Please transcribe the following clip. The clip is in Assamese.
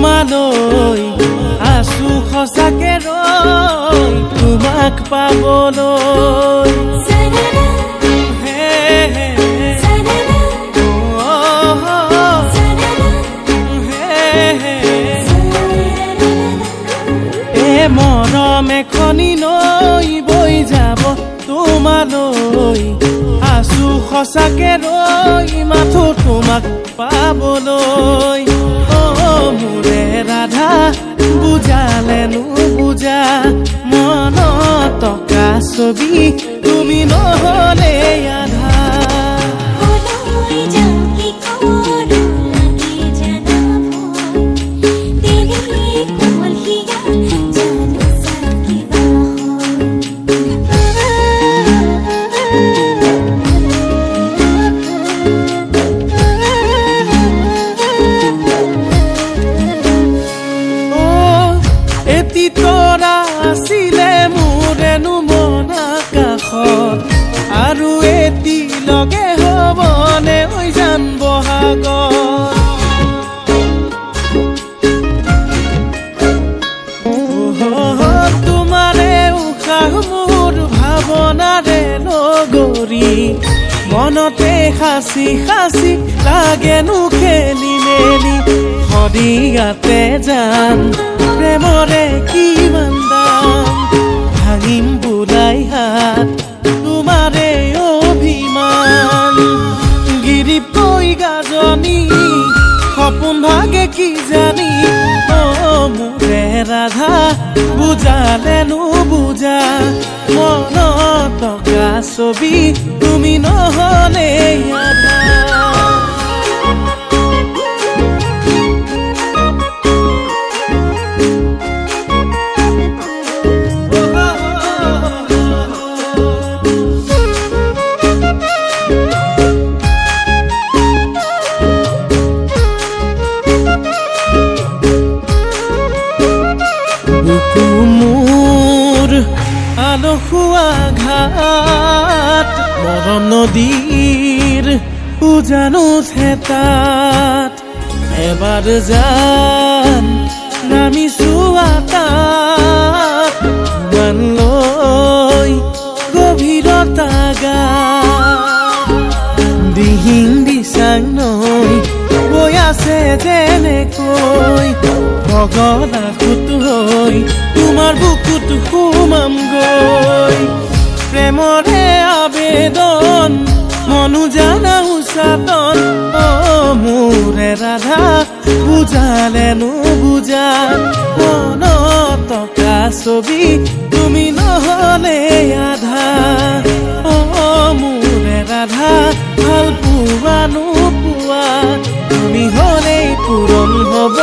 তোমালৈ আছো সঁচাকে ৰৈ তোমাক পাবলৈ মৰম এখনি নৈ বৈ যাব তোমালৈ আছো সঁচাকে ৰৈ মাথো তোমাক পাবলৈ মোৰে ৰাধা বুজালেনো বুজা মনত টকা ছবি তুমি নহলে আধা তৰা আছিলে মোৰেনো মন আকাশত আৰু এটি লগে হ'বনে ঐ জান বহাগত তোমাৰে উশাহ মোৰ ভাৱনাৰে নগৰী মনতে সাঁচি সাঁচি লাগেনো খেলি মেলি সদিয়াতে যাম প্ৰেমৰে কিমান দাম ভাঙিম বোলাই হাত তোমাৰে অভিমান গিৰিপৈ গাজনি সপোন ভাগে কি জানি মোৰে ৰাধা বুজালেনো বুজা মনত টকা ছবি তুমি নহলে আধা মোৰ আলসুৱা ঘাট মৰম নদীৰ উজানো থেতাত এবাৰ যান নামিছো আটাত মান লৈ গভীৰতা গাত দিহিং দিচাং নৈ বৈ আছে যেনেকৈ ভগনা খুতু হৈ তোমাৰ বুকুত সোমাম গৈ প্ৰেমৰে আবেদন মনো জানা উচাতন মোৰে ৰাধা বুজালেনো বুজা মনত টকা ছবি তুমি নহলে আধা মোৰে ৰাধা ভাল পোৱা নোপোৱা তুমি হলেই পূৰণ হ'ব